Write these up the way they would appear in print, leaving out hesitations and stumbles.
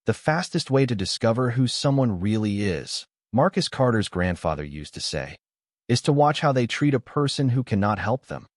The fastest way to discover who someone really is, Marcus Carter's grandfather used to say, is to watch how they treat a person who cannot help them.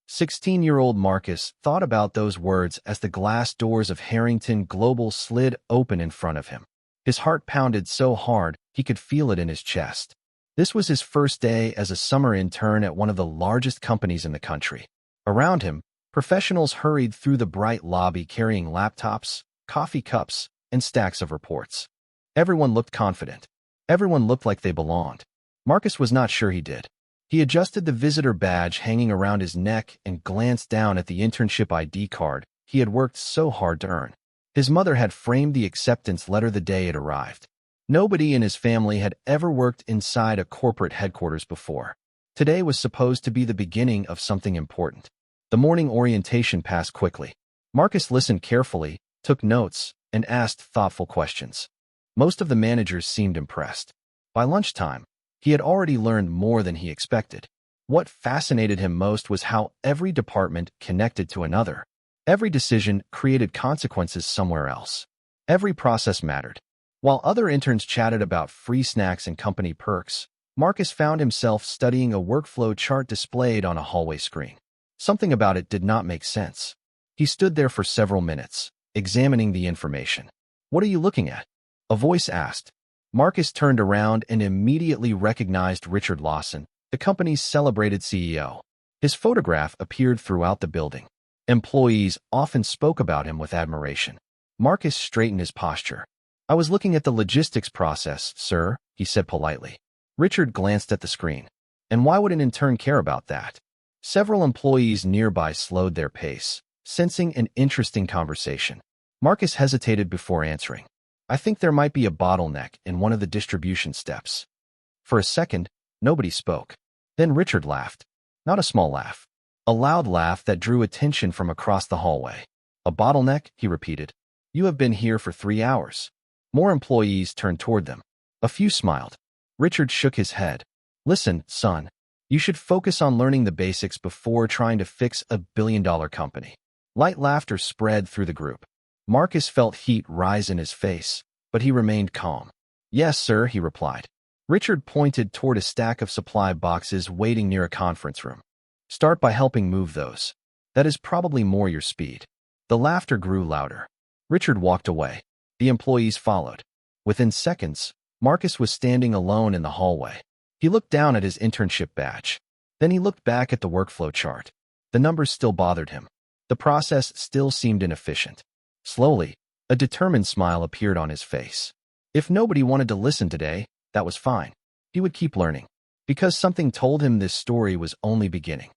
16-year-old Marcus thought about those words as the glass doors of Harrington Global slid open in front of him. His heart pounded so hard he could feel it in his chest. This was his first day as a summer intern at one of the largest companies in the country. Around him, professionals hurried through the bright lobby carrying laptops, coffee cups, and stacks of reports. Everyone looked confident. Everyone looked like they belonged. Marcus was not sure he did. He adjusted the visitor badge hanging around his neck and glanced down at the internship ID card he had worked so hard to earn. His mother had framed the acceptance letter the day it arrived. Nobody in his family had ever worked inside a corporate headquarters before. Today was supposed to be the beginning of something important. The morning orientation passed quickly. Marcus listened carefully, took notes, and asked thoughtful questions. Most of the managers seemed impressed. By lunchtime, he had already learned more than he expected. What fascinated him most was how every department connected to another. Every decision created consequences somewhere else. Every process mattered. While other interns chatted about free snacks and company perks, Marcus found himself studying a workflow chart displayed on a hallway screen. Something about it did not make sense. He stood there for several minutes, examining the information. "What are you looking at?" a voice asked. Marcus turned around and immediately recognized Richard Lawson, the company's celebrated CEO. His photograph appeared throughout the building. Employees often spoke about him with admiration. Marcus straightened his posture. "I was looking at the logistics process, sir," he said politely. Richard glanced at the screen. "And why would an intern care about that?" Several employees nearby slowed their pace, sensing an interesting conversation. Marcus hesitated before answering. "I think there might be a bottleneck in one of the distribution steps." For a second, nobody spoke. Then Richard laughed. Not a small laugh. A loud laugh that drew attention from across the hallway. "A bottleneck?" he repeated. "You have been here for 3 hours." More employees turned toward them. A few smiled. Richard shook his head. "Listen, son. You should focus on learning the basics before trying to fix a billion-dollar company." Light laughter spread through the group. Marcus felt heat rise in his face, but he remained calm. "Yes, sir," he replied. Richard pointed toward a stack of supply boxes waiting near a conference room. "Start by helping move those. That is probably more your speed." The laughter grew louder. Richard walked away. The employees followed. Within seconds, Marcus was standing alone in the hallway. He looked down at his internship badge. Then he looked back at the workflow chart. The numbers still bothered him. The process still seemed inefficient. Slowly, a determined smile appeared on his face. If nobody wanted to listen today, that was fine. He would keep learning. Because something told him this story was only beginning.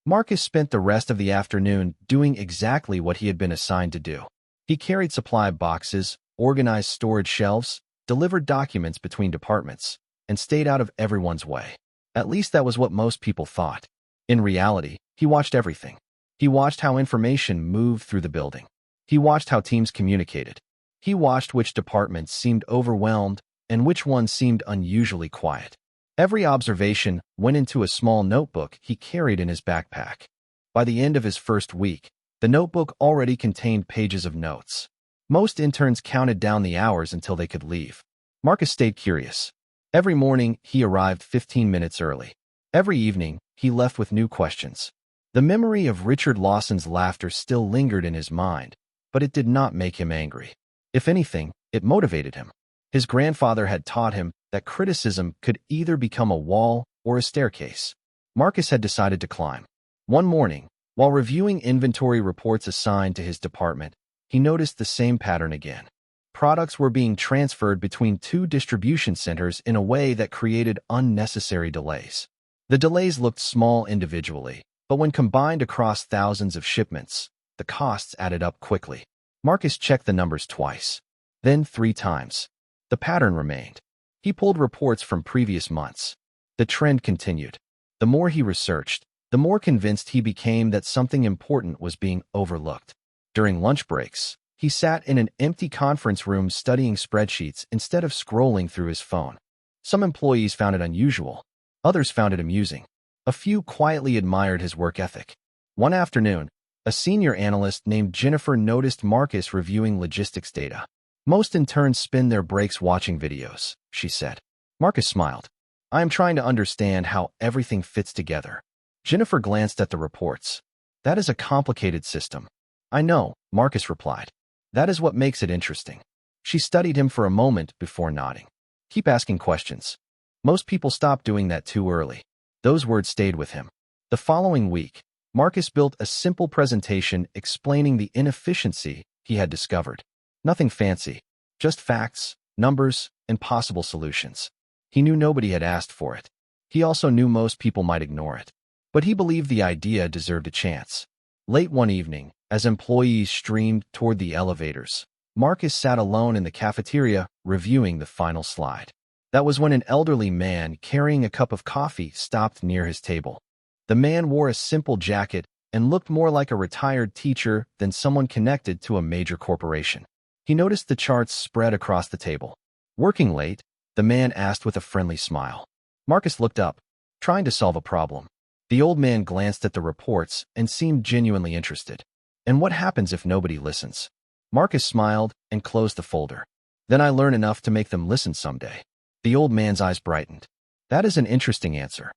Marcus spent the rest of the afternoon doing exactly what he had been assigned to do. He carried supply boxes, organized storage shelves, delivered documents between departments, and stayed out of everyone's way. At least that was what most people thought. In reality, he watched everything. He watched how information moved through the building. He watched how teams communicated. He watched which departments seemed overwhelmed and which ones seemed unusually quiet. Every observation went into a small notebook he carried in his backpack. By the end of his first week, the notebook already contained pages of notes. Most interns counted down the hours until they could leave. Marcus stayed curious. Every morning, he arrived 15 minutes early. Every evening, he left with new questions. The memory of Richard Lawson's laughter still lingered in his mind, but it did not make him angry. If anything, it motivated him. His grandfather had taught him that criticism could either become a wall or a staircase. Marcus had decided to climb. One morning, while reviewing inventory reports assigned to his department, he noticed the same pattern again. Products were being transferred between 2 distribution centers in a way that created unnecessary delays. The delays looked small individually, but when combined across thousands of shipments, the costs added up quickly. Marcus checked the numbers twice, then 3 times. The pattern remained. He pulled reports from previous months. The trend continued. The more he researched, the more convinced he became that something important was being overlooked. During lunch breaks, he sat in an empty conference room studying spreadsheets instead of scrolling through his phone. Some employees found it unusual. Others found it amusing. A few quietly admired his work ethic. One afternoon, a senior analyst named Jennifer noticed Marcus reviewing logistics data. Most interns spend their breaks watching videos, she said. Marcus smiled. I am trying to understand how everything fits together. Jennifer glanced at the reports. That is a complicated system. I know, Marcus replied. That is what makes it interesting. She studied him for a moment before nodding. Keep asking questions. Most people stop doing that too early. Those words stayed with him. The following week, Marcus built a simple presentation explaining the inefficiency he had discovered. Nothing fancy, just facts, numbers, and possible solutions. He knew nobody had asked for it. He also knew most people might ignore it. But he believed the idea deserved a chance. Late one evening, as employees streamed toward the elevators, Marcus sat alone in the cafeteria, reviewing the final slide. That was when an elderly man carrying a cup of coffee stopped near his table. The man wore a simple jacket and looked more like a retired teacher than someone connected to a major corporation. He noticed the charts spread across the table. Working late? The man asked with a friendly smile. Marcus looked up, trying to solve a problem. The old man glanced at the reports and seemed genuinely interested. And what happens if nobody listens? Marcus smiled and closed the folder. Then I learn enough to make them listen someday. The old man's eyes brightened. That is an interesting answer.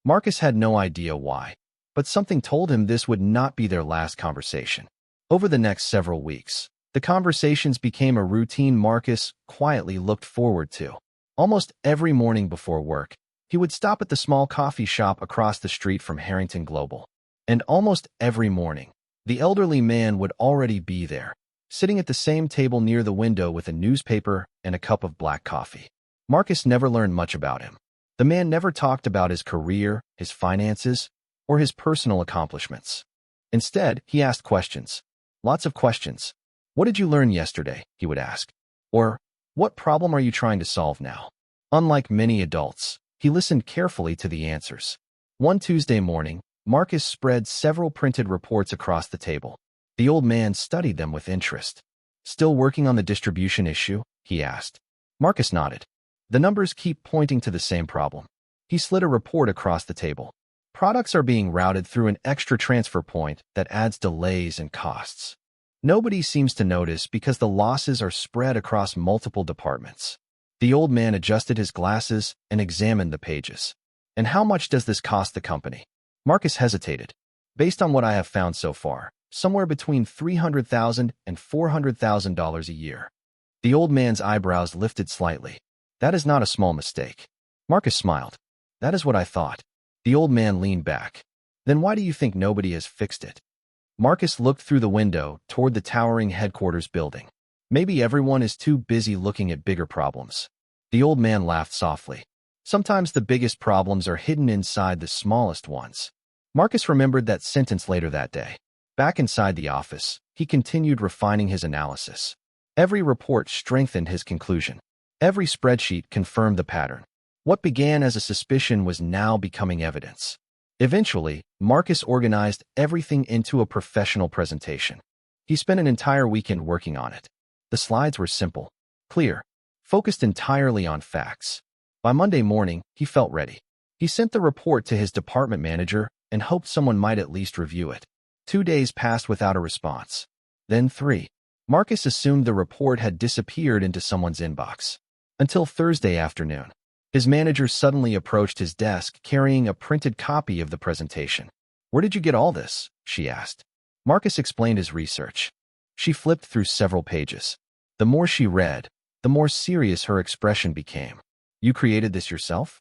Marcus had no idea why, but something told him this would not be their last conversation. Over the next several weeks, the conversations became a routine Marcus quietly looked forward to. Almost every morning before work, he would stop at the small coffee shop across the street from Harrington Global. And almost every morning, the elderly man would already be there, sitting at the same table near the window with a newspaper and a cup of black coffee. Marcus never learned much about him. The man never talked about his career, his finances, or his personal accomplishments. Instead, he asked questions. Lots of questions. What did you learn yesterday? He would ask. Or, what problem are you trying to solve now? Unlike many adults, he listened carefully to the answers. One Tuesday morning, Marcus spread several printed reports across the table. The old man studied them with interest. Still working on the distribution issue? He asked. Marcus nodded. The numbers keep pointing to the same problem. He slid a report across the table. Products are being routed through an extra transfer point that adds delays and costs. Nobody seems to notice because the losses are spread across multiple departments. The old man adjusted his glasses and examined the pages. And how much does this cost the company? Marcus hesitated. Based on what I have found so far, somewhere between $300,000 and $400,000 a year. The old man's eyebrows lifted slightly. That is not a small mistake. Marcus smiled. That is what I thought. The old man leaned back. Then why do you think nobody has fixed it? Marcus looked through the window toward the towering headquarters building. Maybe everyone is too busy looking at bigger problems. The old man laughed softly. Sometimes the biggest problems are hidden inside the smallest ones. Marcus remembered that sentence later that day. Back inside the office, he continued refining his analysis. Every report strengthened his conclusion. Every spreadsheet confirmed the pattern. What began as a suspicion was now becoming evidence. Eventually, Marcus organized everything into a professional presentation. He spent an entire weekend working on it. The slides were simple, clear, focused entirely on facts. By Monday morning, he felt ready. He sent the report to his department manager and hoped someone might at least review it. 2 days passed without a response. Then 3. Marcus assumed the report had disappeared into someone's inbox. Until Thursday afternoon. His manager suddenly approached his desk carrying a printed copy of the presentation. Where did you get all this? She asked. Marcus explained his research. She flipped through several pages. The more she read, the more serious her expression became. You created this yourself?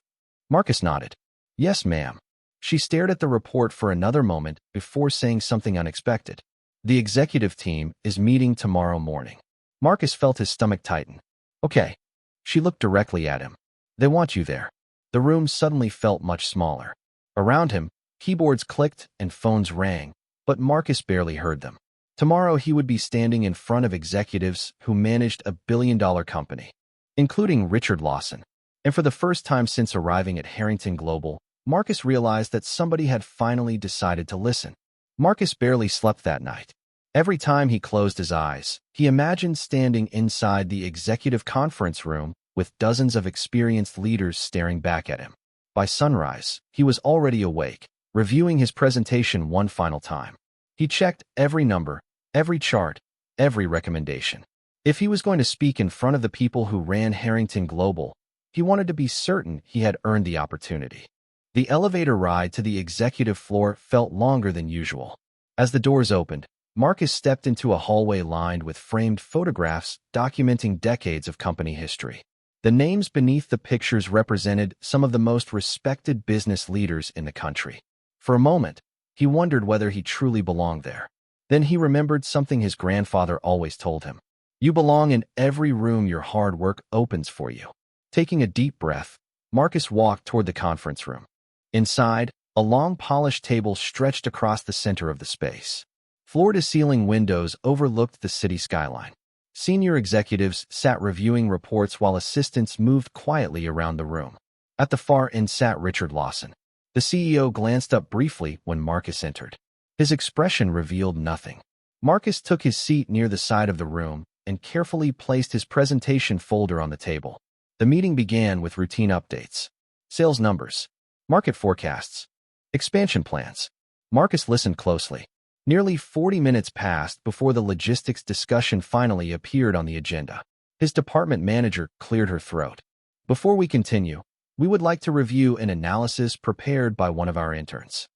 Marcus nodded. Yes, ma'am. She stared at the report for another moment before saying something unexpected. The executive team is meeting tomorrow morning. Marcus felt his stomach tighten. Okay. She looked directly at him. They want you there. The room suddenly felt much smaller. Around him, keyboards clicked and phones rang, but Marcus barely heard them. Tomorrow he would be standing in front of executives who managed a billion-dollar company, including Richard Lawson. And for the first time since arriving at Harrington Global, Marcus realized that somebody had finally decided to listen. Marcus barely slept that night. Every time he closed his eyes, he imagined standing inside the executive conference room with dozens of experienced leaders staring back at him. By sunrise, he was already awake, reviewing his presentation one final time. He checked every number, every chart, every recommendation. If he was going to speak in front of the people who ran Harrington Global, he wanted to be certain he had earned the opportunity. The elevator ride to the executive floor felt longer than usual. As the doors opened, Marcus stepped into a hallway lined with framed photographs documenting decades of company history. The names beneath the pictures represented some of the most respected business leaders in the country. For a moment, he wondered whether he truly belonged there. Then he remembered something his grandfather always told him. You belong in every room your hard work opens for you. Taking a deep breath, Marcus walked toward the conference room. Inside, a long polished table stretched across the center of the space. Floor-to-ceiling windows overlooked the city skyline. Senior executives sat reviewing reports while assistants moved quietly around the room. At the far end sat Richard Lawson. The CEO glanced up briefly when Marcus entered. His expression revealed nothing. Marcus took his seat near the side of the room and carefully placed his presentation folder on the table. The meeting began with routine updates. Sales numbers, market forecasts, expansion plans. Marcus listened closely. Nearly 40 minutes passed before the logistics discussion finally appeared on the agenda. His department manager cleared her throat. Before we continue, we would like to review an analysis prepared by one of our interns.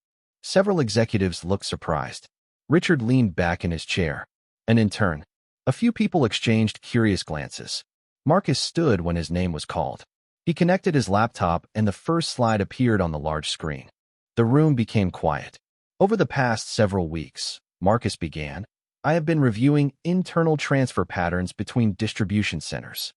Several executives looked surprised. Richard leaned back in his chair. An intern. A few people exchanged curious glances. Marcus stood when his name was called. He connected his laptop and the first slide appeared on the large screen. The room became quiet. Over the past several weeks, Marcus began, I have been reviewing internal transfer patterns between distribution centers.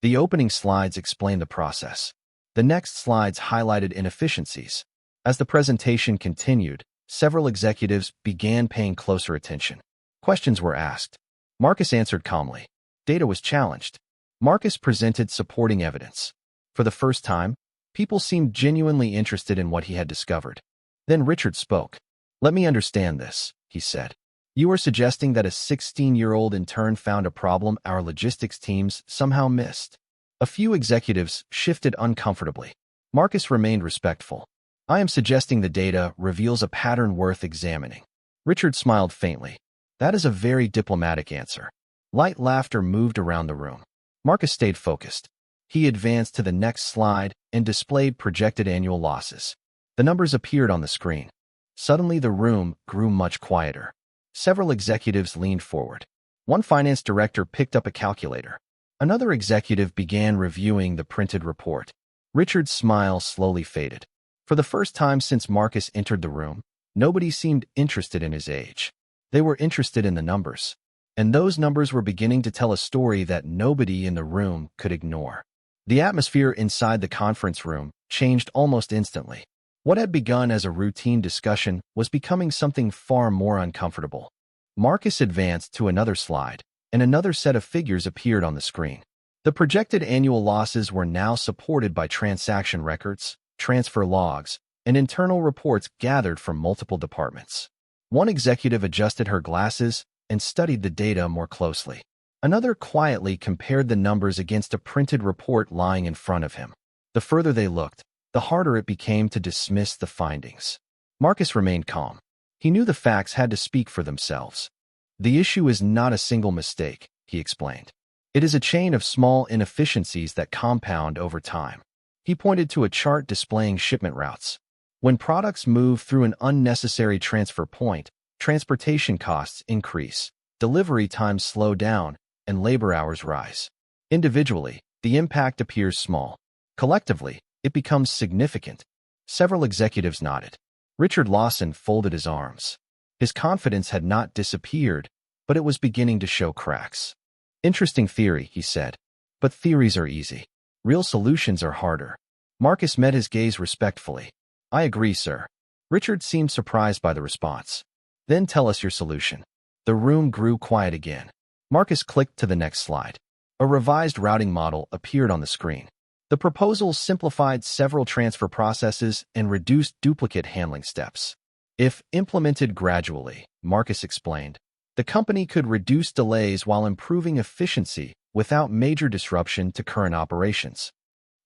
The opening slides explained the process. The next slides highlighted inefficiencies. As the presentation continued, several executives began paying closer attention. Questions were asked. Marcus answered calmly. Data was challenged. Marcus presented supporting evidence. For the first time, people seemed genuinely interested in what he had discovered. Then Richard spoke. Let me understand this, he said. You are suggesting that a 16-year-old intern found a problem our logistics teams somehow missed. A few executives shifted uncomfortably. Marcus remained respectful. I am suggesting the data reveals a pattern worth examining. Richard smiled faintly. That is a very diplomatic answer. Light laughter moved around the room. Marcus stayed focused. He advanced to the next slide and displayed projected annual losses. The numbers appeared on the screen. Suddenly, the room grew much quieter. Several executives leaned forward. One finance director picked up a calculator. Another executive began reviewing the printed report. Richard's smile slowly faded. For the first time since Marcus entered the room, nobody seemed interested in his age. They were interested in the numbers. And those numbers were beginning to tell a story that nobody in the room could ignore. The atmosphere inside the conference room changed almost instantly. What had begun as a routine discussion was becoming something far more uncomfortable. Marcus advanced to another slide, and another set of figures appeared on the screen. The projected annual losses were now supported by transaction records, transfer logs, and internal reports gathered from multiple departments. One executive adjusted her glasses and studied the data more closely. Another quietly compared the numbers against a printed report lying in front of him. The further they looked, the harder it became to dismiss the findings. Marcus remained calm. He knew the facts had to speak for themselves. The issue is not a single mistake, he explained. It is a chain of small inefficiencies that compound over time. He pointed to a chart displaying shipment routes. When products move through an unnecessary transfer point, transportation costs increase, delivery times slow down, and labor hours rise. Individually, the impact appears small. Collectively, it becomes significant. Several executives nodded. Richard Lawson folded his arms. His confidence had not disappeared, but it was beginning to show cracks. Interesting theory, he said. But theories are easy. Real solutions are harder. Marcus met his gaze respectfully. I agree, sir. Richard seemed surprised by the response. Then tell us your solution. The room grew quiet again. Marcus clicked to the next slide. A revised routing model appeared on the screen. The proposal simplified several transfer processes and reduced duplicate handling steps. If implemented gradually, Marcus explained, the company could reduce delays while improving efficiency without major disruption to current operations.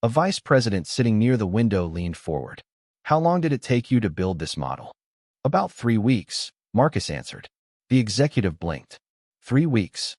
A vice president sitting near the window leaned forward. How long did it take you to build this model? About 3 weeks, Marcus answered. The executive blinked. 3 weeks.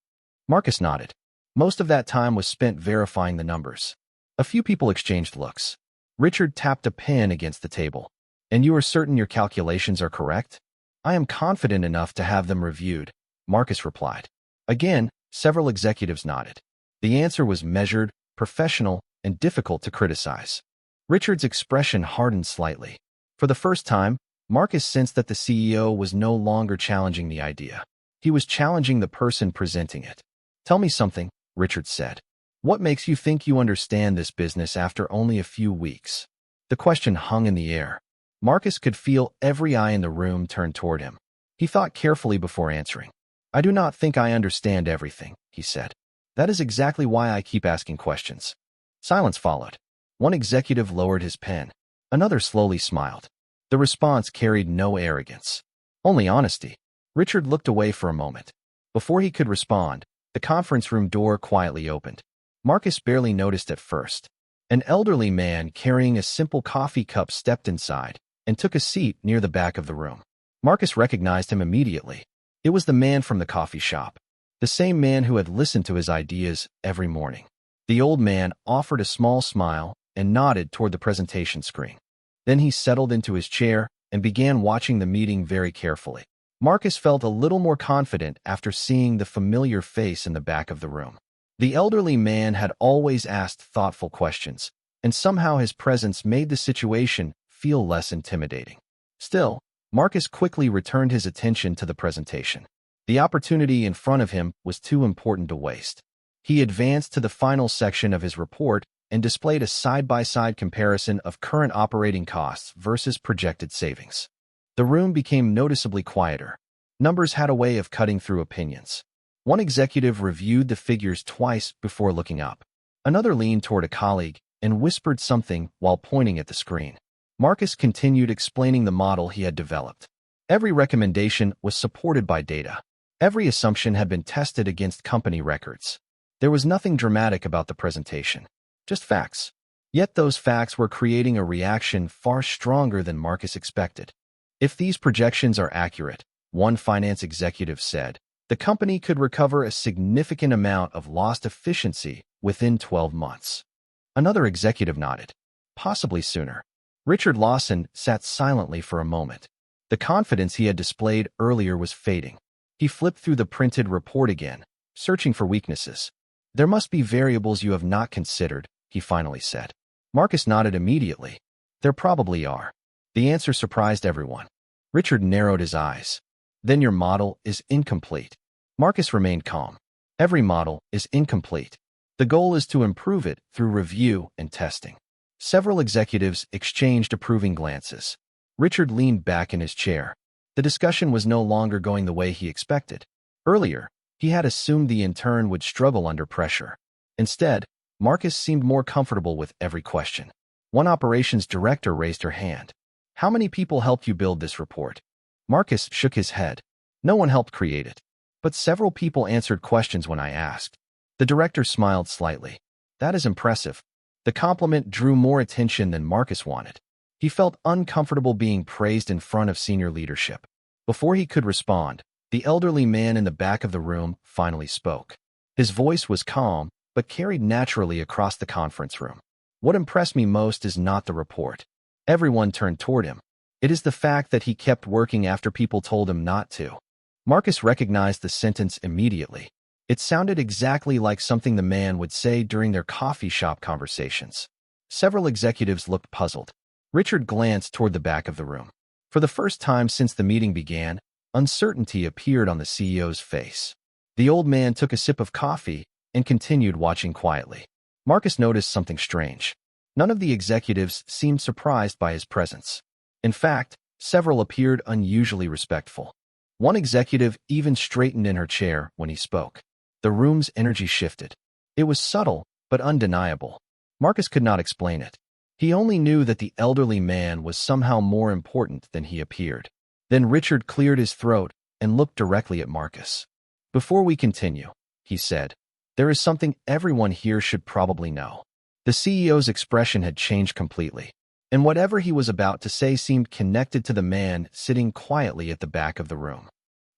Marcus nodded. Most of that time was spent verifying the numbers. A few people exchanged looks. Richard tapped a pen against the table. "And you are certain your calculations are correct?" "I am confident enough to have them reviewed," Marcus replied. Again, several executives nodded. The answer was measured, professional, and difficult to criticize. Richard's expression hardened slightly. For the first time, Marcus sensed that the CEO was no longer challenging the idea. He was challenging the person presenting it. "Tell me something," Richard said. "What makes you think you understand this business after only a few weeks?" The question hung in the air. Marcus could feel every eye in the room turn toward him. He thought carefully before answering. "I do not think I understand everything," he said. "That is exactly why I keep asking questions." Silence followed. One executive lowered his pen. Another slowly smiled. The response carried no arrogance, only honesty. Richard looked away for a moment. Before he could respond, the conference room door quietly opened. Marcus barely noticed at first. An elderly man carrying a simple coffee cup stepped inside and took a seat near the back of the room. Marcus recognized him immediately. It was the man from the coffee shop, the same man who had listened to his ideas every morning. The old man offered a small smile and nodded toward the presentation screen. Then he settled into his chair and began watching the meeting very carefully. Marcus felt a little more confident after seeing the familiar face in the back of the room. The elderly man had always asked thoughtful questions, and somehow his presence made the situation feel less intimidating. Still, Marcus quickly returned his attention to the presentation. The opportunity in front of him was too important to waste. He advanced to the final section of his report and displayed a side-by-side comparison of current operating costs versus projected savings. The room became noticeably quieter. Numbers had a way of cutting through opinions. One executive reviewed the figures twice before looking up. Another leaned toward a colleague and whispered something while pointing at the screen. Marcus continued explaining the model he had developed. Every recommendation was supported by data. Every assumption had been tested against company records. There was nothing dramatic about the presentation, just facts. Yet those facts were creating a reaction far stronger than Marcus expected. "If these projections are accurate," one finance executive said, "the company could recover a significant amount of lost efficiency within 12 months. Another executive nodded. "Possibly sooner." Richard Lawson sat silently for a moment. The confidence he had displayed earlier was fading. He flipped through the printed report again, searching for weaknesses. "There must be variables you have not considered," he finally said. Marcus nodded immediately. "There probably are." The answer surprised everyone. Richard narrowed his eyes. "Then your model is incomplete." Marcus remained calm. "Every model is incomplete. The goal is to improve it through review and testing." Several executives exchanged approving glances. Richard leaned back in his chair. The discussion was no longer going the way he expected. Earlier, he had assumed the intern would struggle under pressure. Instead, Marcus seemed more comfortable with every question. One operations director raised her hand. "How many people helped you build this report?" Marcus shook his head. "No one helped create it. But several people answered questions when I asked." The director smiled slightly. "That is impressive." The compliment drew more attention than Marcus wanted. He felt uncomfortable being praised in front of senior leadership. Before he could respond, the elderly man in the back of the room finally spoke. His voice was calm, but carried naturally across the conference room. "What impressed me most is not the report." Everyone turned toward him. "It is the fact that he kept working after people told him not to." Marcus recognized the sentence immediately. It sounded exactly like something the man would say during their coffee shop conversations. Several executives looked puzzled. Richard glanced toward the back of the room. For the first time since the meeting began, uncertainty appeared on the CEO's face. The old man took a sip of coffee and continued watching quietly. Marcus noticed something strange. None of the executives seemed surprised by his presence. In fact, several appeared unusually respectful. One executive even straightened in her chair when he spoke. The room's energy shifted. It was subtle, but undeniable. Marcus could not explain it. He only knew that the elderly man was somehow more important than he appeared. Then Richard cleared his throat and looked directly at Marcus. "Before we continue," he said, "there is something everyone here should probably know." The CEO's expression had changed completely, and whatever he was about to say seemed connected to the man sitting quietly at the back of the room.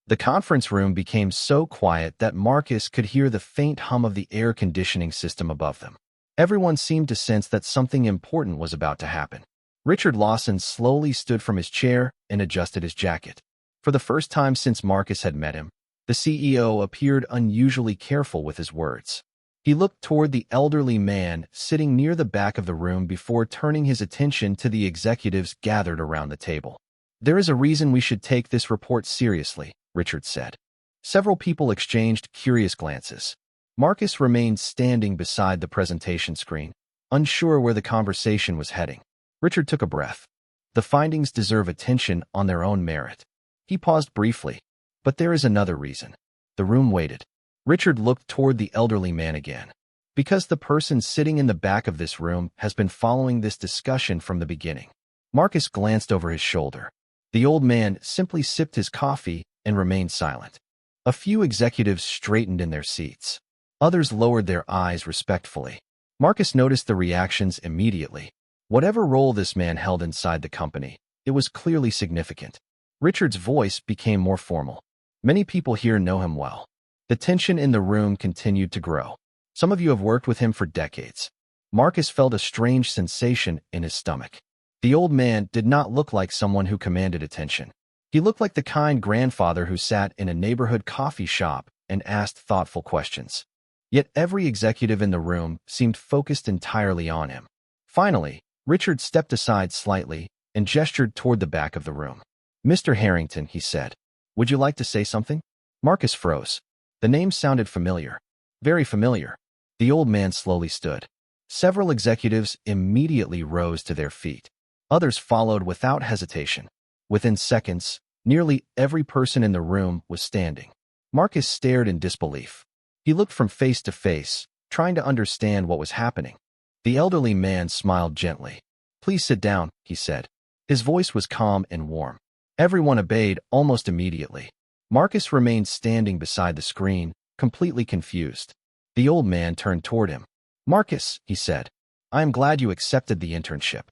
The conference room became so quiet that Marcus could hear the faint hum of the air conditioning system above them. Everyone seemed to sense that something important was about to happen. Richard Lawson slowly stood from his chair and adjusted his jacket. For the first time since Marcus had met him, the CEO appeared unusually careful with his words. He looked toward the elderly man sitting near the back of the room before turning his attention to the executives gathered around the table. "There is a reason we should take this report seriously," Richard said. Several people exchanged curious glances. Marcus remained standing beside the presentation screen, unsure where the conversation was heading. Richard took a breath. The findings deserve attention on their own merit. He paused briefly. "But there is another reason." The room waited. Richard looked toward the elderly man again. "Because the person sitting in the back of this room has been following this discussion from the beginning." Marcus glanced over his shoulder. The old man simply sipped his coffee and remained silent. A few executives straightened in their seats. Others lowered their eyes respectfully. Marcus noticed the reactions immediately. Whatever role this man held inside the company, it was clearly significant. Richard's voice became more formal. "Many people here know him well." The tension in the room continued to grow. "Some of you have worked with him for decades." Marcus felt a strange sensation in his stomach. The old man did not look like someone who commanded attention. He looked like the kind grandfather who sat in a neighborhood coffee shop and asked thoughtful questions. Yet every executive in the room seemed focused entirely on him. Finally, Richard stepped aside slightly and gestured toward the back of the room. "Mr. Harrington," he said, "would you like to say something?" Marcus froze. The name sounded familiar. Very familiar. The old man slowly stood. Several executives immediately rose to their feet. Others followed without hesitation. Within seconds, nearly every person in the room was standing. Marcus stared in disbelief. He looked from face to face, trying to understand what was happening. The elderly man smiled gently. "Please sit down," he said. His voice was calm and warm. Everyone obeyed almost immediately. Marcus remained standing beside the screen, completely confused. The old man turned toward him. "Marcus," he said, "I am glad you accepted the internship."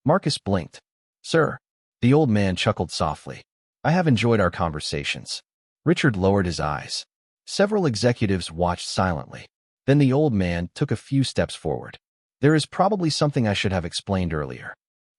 Marcus blinked. "Sir." The old man chuckled softly. "I have enjoyed our conversations." Richard lowered his eyes. Several executives watched silently. Then the old man took a few steps forward. "There is probably something I should have explained earlier."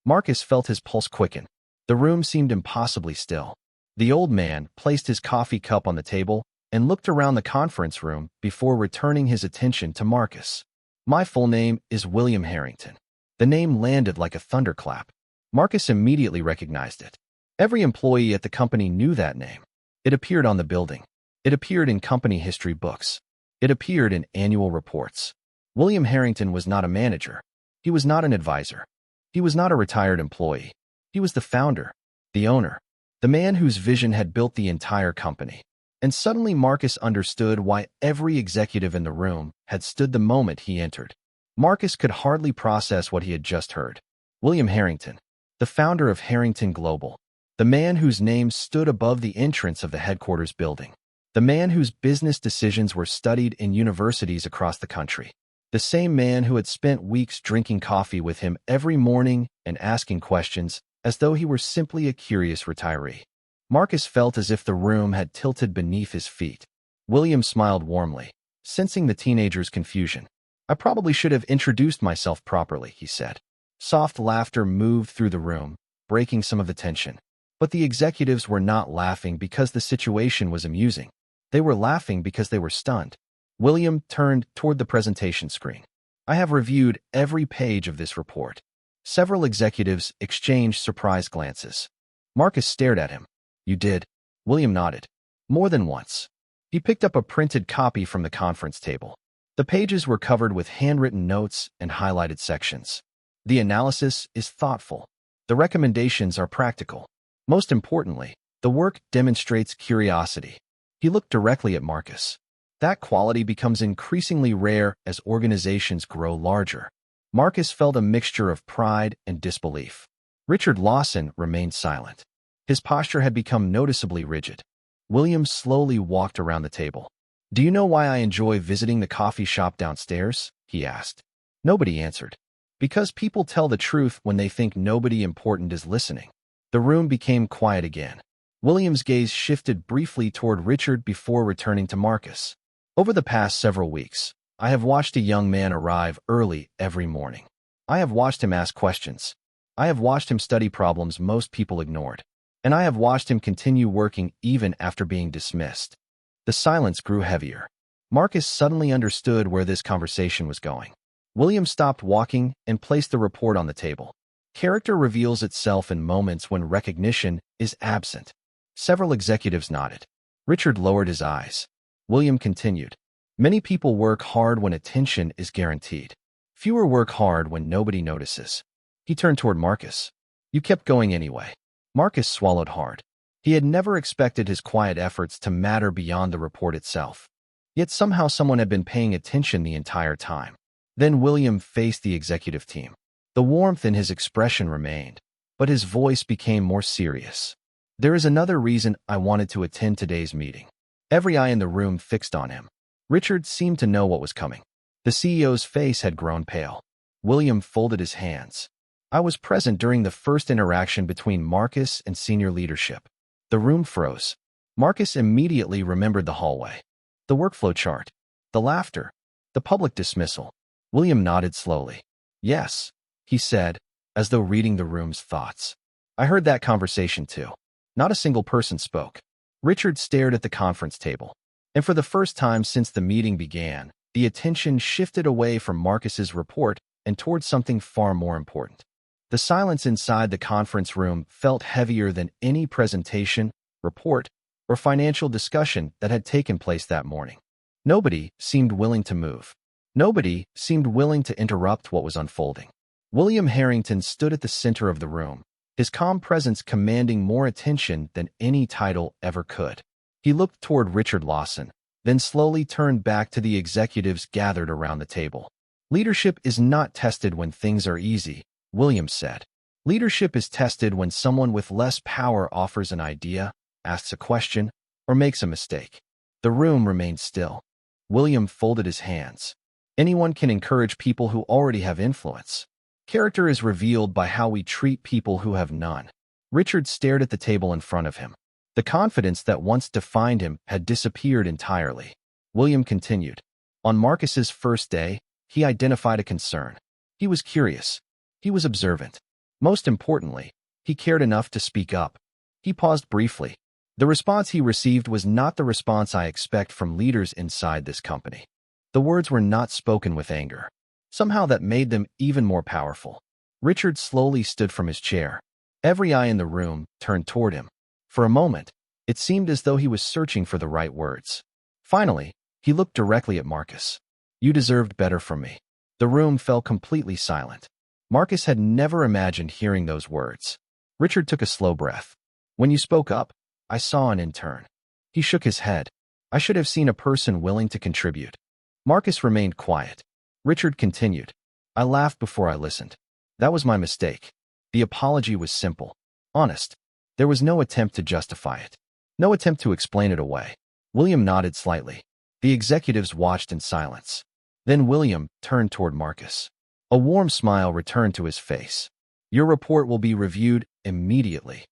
Marcus felt his pulse quicken. The room seemed impossibly still. The old man placed his coffee cup on the table and looked around the conference room before returning his attention to Marcus. "My full name is William Harrington." The name landed like a thunderclap. Marcus immediately recognized it. Every employee at the company knew that name. It appeared on the building. It appeared in company history books. It appeared in annual reports. William Harrington was not a manager. He was not an advisor. He was not a retired employee. He was the founder, the owner, the man whose vision had built the entire company. And suddenly Marcus understood why every executive in the room had stood the moment he entered. Marcus could hardly process what he had just heard. William Harrington, the founder of Harrington Global, the man whose name stood above the entrance of the headquarters building, the man whose business decisions were studied in universities across the country, the same man who had spent weeks drinking coffee with him every morning and asking questions as though he were simply a curious retiree. Marcus felt as if the room had tilted beneath his feet. William smiled warmly, sensing the teenager's confusion. "I probably should have introduced myself properly," he said. Soft laughter moved through the room, breaking some of the tension. But the executives were not laughing because the situation was amusing. They were laughing because they were stunned. William turned toward the presentation screen. "I have reviewed every page of this report." Several executives exchanged surprised glances. Marcus stared at him. "You did?" William nodded. "More than once." He picked up a printed copy from the conference table. The pages were covered with handwritten notes and highlighted sections. The analysis is thoughtful. The recommendations are practical. Most importantly, the work demonstrates curiosity. He looked directly at Marcus. That quality becomes increasingly rare as organizations grow larger. Marcus felt a mixture of pride and disbelief. Richard Lawson remained silent. His posture had become noticeably rigid. William slowly walked around the table. "Do you know why I enjoy visiting the coffee shop downstairs?" he asked. Nobody answered. "Because people tell the truth when they think nobody important is listening." The room became quiet again. William's gaze shifted briefly toward Richard before returning to Marcus. Over the past several weeks, I have watched a young man arrive early every morning. I have watched him ask questions. I have watched him study problems most people ignored. And I have watched him continue working even after being dismissed. The silence grew heavier. Marcus suddenly understood where this conversation was going. William stopped walking and placed the report on the table. Character reveals itself in moments when recognition is absent. Several executives nodded. Richard lowered his eyes. William continued. Many people work hard when attention is guaranteed. Fewer work hard when nobody notices. He turned toward Marcus. You kept going anyway. Marcus swallowed hard. He had never expected his quiet efforts to matter beyond the report itself. Yet somehow someone had been paying attention the entire time. Then William faced the executive team. The warmth in his expression remained, but his voice became more serious. There is another reason I wanted to attend today's meeting. Every eye in the room fixed on him. Richard seemed to know what was coming. The CEO's face had grown pale. William folded his hands. I was present during the first interaction between Marcus and senior leadership. The room froze. Marcus immediately remembered the hallway, the workflow chart, the laughter, the public dismissal. William nodded slowly. Yes, he said, as though reading the room's thoughts. I heard that conversation too. Not a single person spoke. Richard stared at the conference table. And for the first time since the meeting began, the attention shifted away from Marcus's report and towards something far more important. The silence inside the conference room felt heavier than any presentation, report, or financial discussion that had taken place that morning. Nobody seemed willing to move. Nobody seemed willing to interrupt what was unfolding. William Harrington stood at the center of the room, his calm presence commanding more attention than any title ever could. He looked toward Richard Lawson, then slowly turned back to the executives gathered around the table. Leadership is not tested when things are easy, William said. Leadership is tested when someone with less power offers an idea, asks a question, or makes a mistake. The room remained still. William folded his hands. Anyone can encourage people who already have influence. Character is revealed by how we treat people who have none. Richard stared at the table in front of him. The confidence that once defined him had disappeared entirely. William continued. On Marcus's first day, he identified a concern. He was curious. He was observant. Most importantly, he cared enough to speak up. He paused briefly. The response he received was not the response I expect from leaders inside this company. The words were not spoken with anger. Somehow that made them even more powerful. Richard slowly stood from his chair. Every eye in the room turned toward him. For a moment, it seemed as though he was searching for the right words. Finally, he looked directly at Marcus. You deserved better from me. The room fell completely silent. Marcus had never imagined hearing those words. Richard took a slow breath. When you spoke up, I saw an intern. He shook his head. I should have seen a person willing to contribute. Marcus remained quiet. Richard continued. I laughed before I listened. That was my mistake. The apology was simple, honest. There was no attempt to justify it. No attempt to explain it away. William nodded slightly. The executives watched in silence. Then William turned toward Marcus. A warm smile returned to his face. Your report will be reviewed immediately.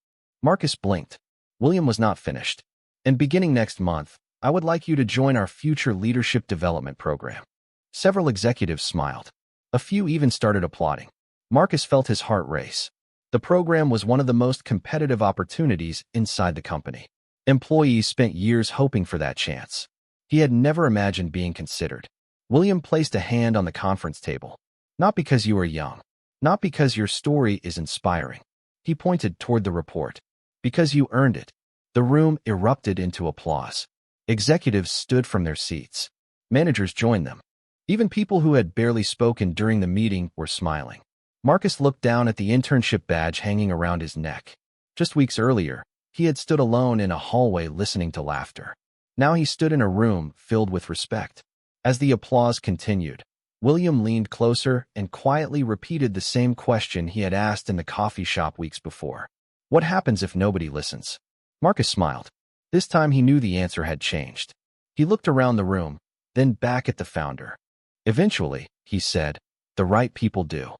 Marcus blinked. William was not finished. And beginning next month, I would like you to join our future leadership development program. Several executives smiled. A few even started applauding. Marcus felt his heart race. The program was one of the most competitive opportunities inside the company. Employees spent years hoping for that chance. He had never imagined being considered. William placed a hand on the conference table. Not because you are young. Not because your story is inspiring. He pointed toward the report. Because you earned it. The room erupted into applause. Executives stood from their seats. Managers joined them. Even people who had barely spoken during the meeting were smiling. Marcus looked down at the internship badge hanging around his neck. Just weeks earlier, he had stood alone in a hallway listening to laughter. Now he stood in a room filled with respect. As the applause continued, William leaned closer and quietly repeated the same question he had asked in the coffee shop weeks before. What happens if nobody listens? Marcus smiled. This time he knew the answer had changed. He looked around the room, then back at the founder. Eventually, he said, the right people do.